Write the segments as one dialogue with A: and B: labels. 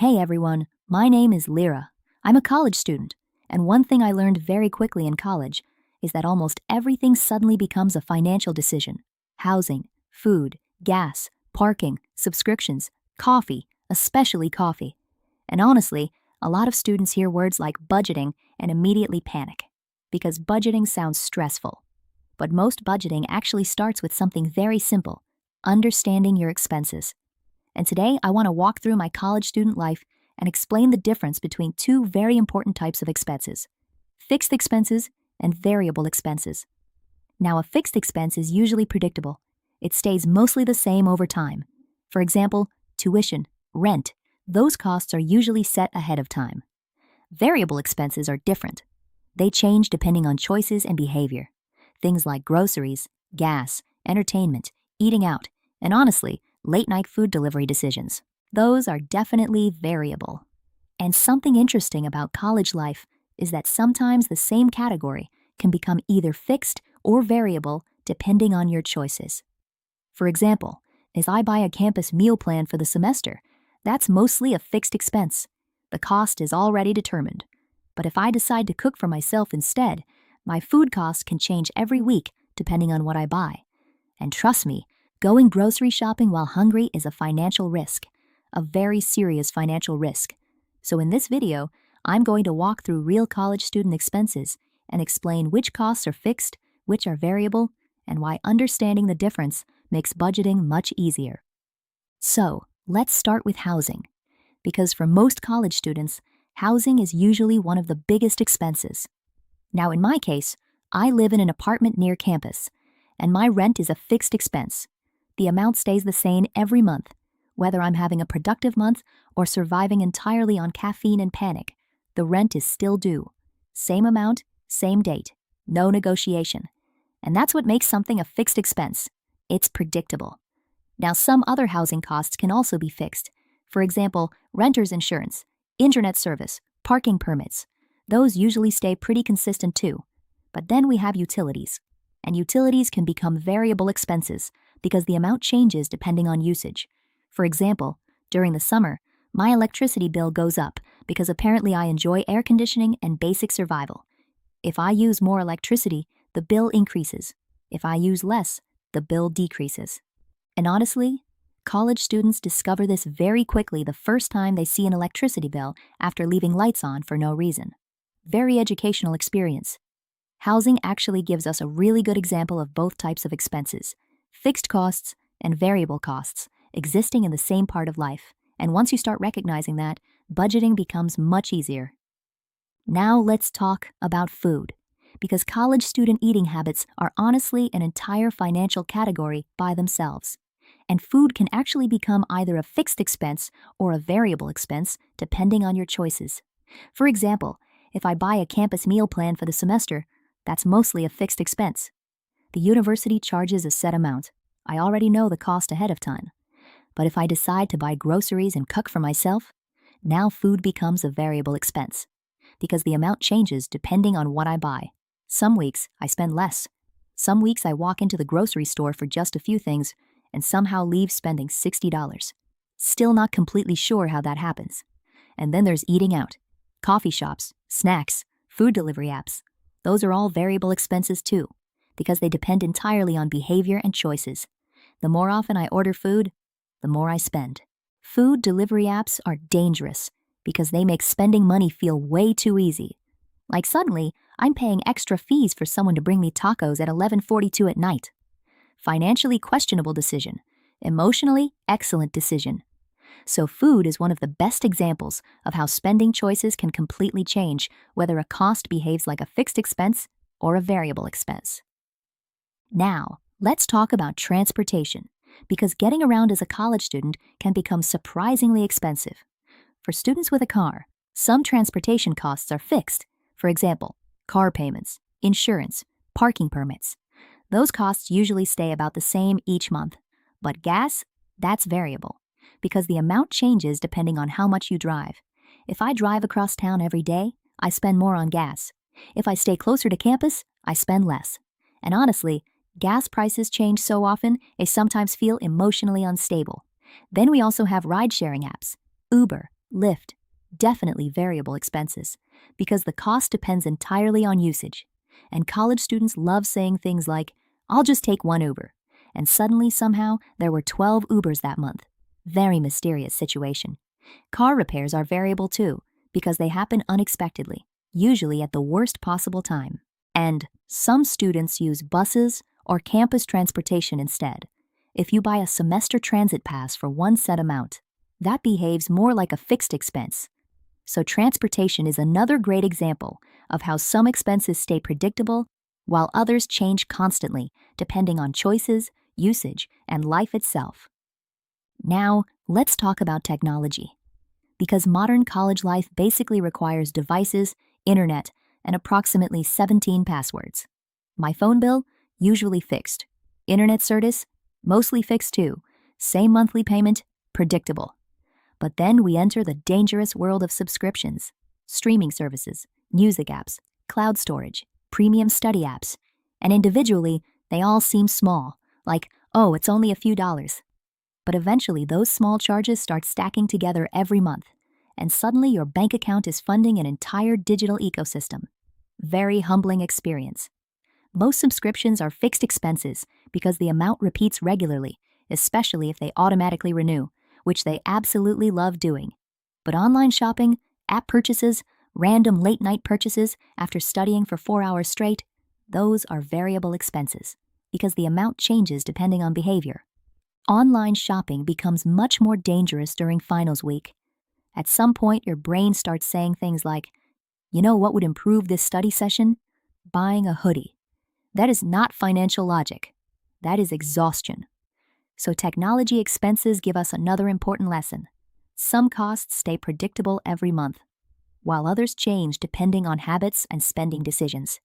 A: Hey everyone, my name is Lira. I'm a college student, and one thing I learned very quickly in college is that almost everything suddenly becomes a financial decision. Housing, food, gas, parking, subscriptions, coffee, especially coffee. And honestly, a lot of students hear words like budgeting and immediately panic, because budgeting sounds stressful. But most budgeting actually starts with something very simple: understanding your expenses. And today I want to walk through my college student life and explain the difference between two very important types of expenses: fixed expenses and variable expenses. Now, a fixed expense is usually predictable. It stays mostly the same over time. For example, tuition, rent, those costs are usually set ahead of time. Variable expenses are different. They change depending on choices and behavior. Things like groceries, gas, entertainment, eating out, and honestly, late-night food delivery decisions. Those are definitely variable. And something interesting about college life is that sometimes the same category can become either fixed or variable depending on your choices. For example, as I buy a campus meal plan for the semester, that's mostly a fixed expense. The cost is already determined. But if I decide to cook for myself instead, my food cost can change every week depending on what I buy. And trust me, going grocery shopping while hungry is a financial risk, a very serious financial risk. So in this video, I'm going to walk through real college student expenses and explain which costs are fixed, which are variable, and why understanding the difference makes budgeting much easier. So, let's start with housing, because for most college students, housing is usually one of the biggest expenses. Now in my case, I live in an apartment near campus, and my rent is a fixed expense. The amount stays the same every month, whether I'm having a productive month or surviving entirely on caffeine and panic. The rent is still due. Same amount, same date, no negotiation. And that's what makes something a fixed expense. It's predictable. Now, some other housing costs can also be fixed. For example, renter's insurance, internet service, parking permits. Those usually stay pretty consistent too. But then we have utilities. And utilities can become variable expenses because the amount changes depending on usage. For example, during the summer, my electricity bill goes up because apparently I enjoy air conditioning and basic survival. If I use more electricity, the bill increases. If I use less, the bill decreases. And honestly, college students discover this very quickly the first time they see an electricity bill after leaving lights on for no reason. Very educational experience. Housing actually gives us a really good example of both types of expenses: fixed costs and variable costs, existing in the same part of life. And once you start recognizing that, budgeting becomes much easier. Now let's talk about food, because college student eating habits are honestly an entire financial category by themselves. And food can actually become either a fixed expense or a variable expense depending on your choices. For example, if I buy a campus meal plan for the semester, that's mostly a fixed expense. The university charges a set amount. I already know the cost ahead of time. But if I decide to buy groceries and cook for myself, now food becomes a variable expense, because the amount changes depending on what I buy. Some weeks I spend less. Some weeks I walk into the grocery store for just a few things and somehow leave spending $60. Still not completely sure how that happens. And then there's eating out. Coffee shops, snacks, food delivery apps. Those are all variable expenses too, because they depend entirely on behavior and choices. The more often I order food, the more I spend. Food delivery apps are dangerous because they make spending money feel way too easy. Like suddenly, I'm paying extra fees for someone to bring me tacos at 11:42 at night. Financially questionable decision. Emotionally excellent decision. So food is one of the best examples of how spending choices can completely change whether a cost behaves like a fixed expense or a variable expense. Now, let's talk about transportation, because getting around as a college student can become surprisingly expensive. For students with a car, some transportation costs are fixed. For example, car payments, insurance, parking permits. Those costs usually stay about the same each month. But gas, that's variable, because the amount changes depending on how much you drive. If I drive across town every day, I spend more on gas. If I stay closer to campus, I spend less. And honestly, gas prices change so often, they sometimes feel emotionally unstable. Then we also have ride-sharing apps: Uber, Lift, definitely variable expenses, because the cost depends entirely on usage. And college students love saying things like, I'll just take one Uber. And suddenly, somehow, there were 12 Ubers that month. Very mysterious situation. Car repairs are variable too, because they happen unexpectedly, usually at the worst possible time. And some students use buses or campus transportation instead. If you buy a semester transit pass for one set amount, that behaves more like a fixed expense. So transportation is another great example of how some expenses stay predictable while others change constantly depending on choices, usage, and life itself. Now, let's talk about technology. Because modern college life basically requires devices, internet, and approximately 17 passwords. My phone bill? Usually fixed. Internet service? Mostly fixed too. Same monthly payment? Predictable. But then we enter the dangerous world of subscriptions, streaming services, music apps, cloud storage, premium study apps, and individually, they all seem small, like, oh, it's only a few dollars. But eventually, those small charges start stacking together every month, and suddenly your bank account is funding an entire digital ecosystem. Very humbling experience. Most subscriptions are fixed expenses because the amount repeats regularly, especially if they automatically renew, which they absolutely love doing. But online shopping, app purchases, random late-night purchases after studying for 4 hours straight, those are variable expenses because the amount changes depending on behavior. Online shopping becomes much more dangerous during finals week. At some point, your brain starts saying things like, you know what would improve this study session? Buying a hoodie. That is not financial logic. That is exhaustion. So technology expenses give us another important lesson. Some costs stay predictable every month, while others change depending on habits and spending decisions.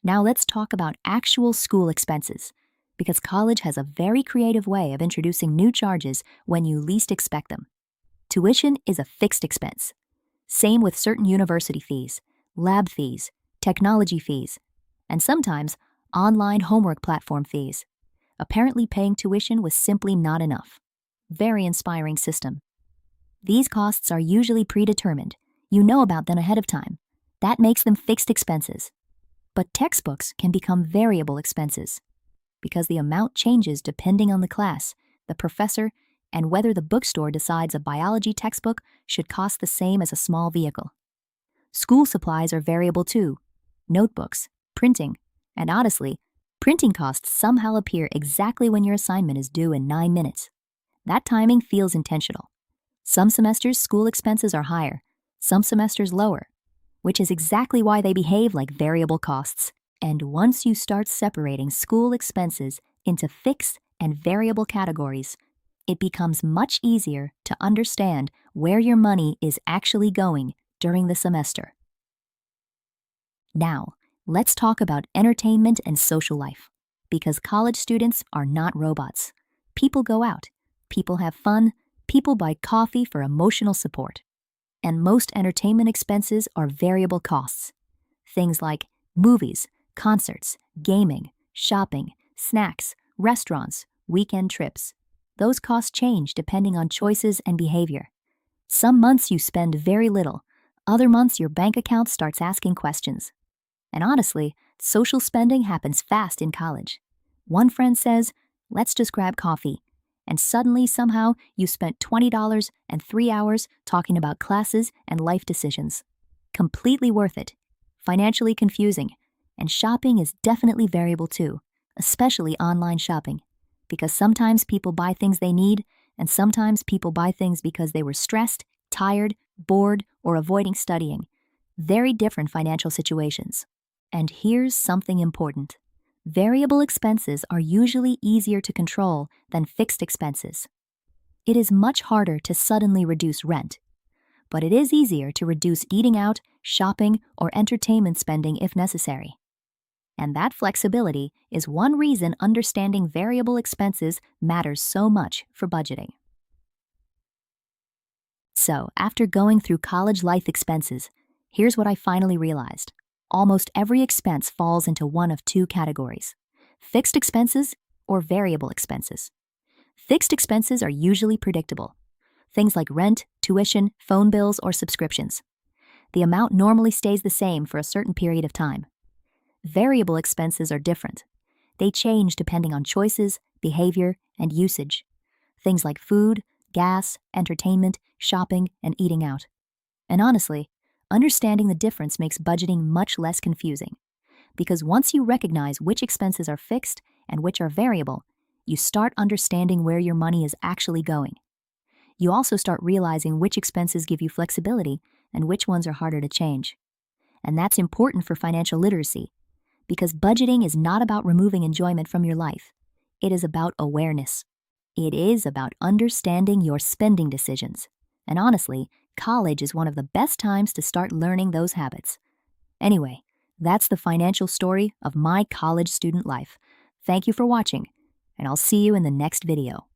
A: Now let's talk about actual school expenses, because college has a very creative way of introducing new charges when you least expect them. Tuition is a fixed expense. Same with certain university fees, lab fees, technology fees, and sometimes online homework platform fees. Apparently paying tuition was simply not enough. Very inspiring system. These costs are usually predetermined. You know about them ahead of time. That makes them fixed expenses. But textbooks can become variable expenses because the amount changes depending on the class, the professor, and whether the bookstore decides a biology textbook should cost the same as a small vehicle. School supplies are variable too. Notebooks, printing, and honestly, printing costs somehow appear exactly when your assignment is due in 9 minutes. That timing feels intentional. Some semesters, school expenses are higher, some semesters lower, which is exactly why they behave like variable costs. And once you start separating school expenses into fixed and variable categories, it becomes much easier to understand where your money is actually going during the semester. Now, let's talk about entertainment and social life, because college students are not robots. People go out, people have fun, people buy coffee for emotional support. And most entertainment expenses are variable costs. Things like movies, concerts, gaming, shopping, snacks, restaurants, weekend trips. Those costs change depending on choices and behavior. Some months you spend very little, other months your bank account starts asking questions. And honestly, social spending happens fast in college. One friend says, let's just grab coffee. And suddenly, somehow, you spent $20 and 3 hours talking about classes and life decisions. Completely worth it. Financially confusing. And shopping is definitely variable too, especially online shopping. Because sometimes people buy things they need, and sometimes people buy things because they were stressed, tired, bored, or avoiding studying. Very different financial situations. And here's something important. Variable expenses are usually easier to control than fixed expenses. It is much harder to suddenly reduce rent, but it is easier to reduce eating out, shopping, or entertainment spending if necessary. And that flexibility is one reason understanding variable expenses matters so much for budgeting. So, after going through college life expenses, here's what I finally realized. Almost every expense falls into one of two categories: fixed expenses or variable expenses. Fixed expenses are usually predictable. things like rent, tuition, phone bills, or subscriptions. The amount normally stays the same for a certain period of time. Variable expenses are different. They change depending on choices, behavior, and usage. Things like food, gas, entertainment, shopping, and eating out. And honestly, understanding the difference makes budgeting much less confusing. Because once you recognize which expenses are fixed and which are variable, you start understanding where your money is actually going. You also start realizing which expenses give you flexibility and which ones are harder to change. And that's important for financial literacy, because budgeting is not about removing enjoyment from your life. It is about awareness. It is about understanding your spending decisions. And honestly, college is one of the best times to start learning those habits. Anyway, that's the financial story of my college student life. Thank you for watching, and I'll see you in the next video.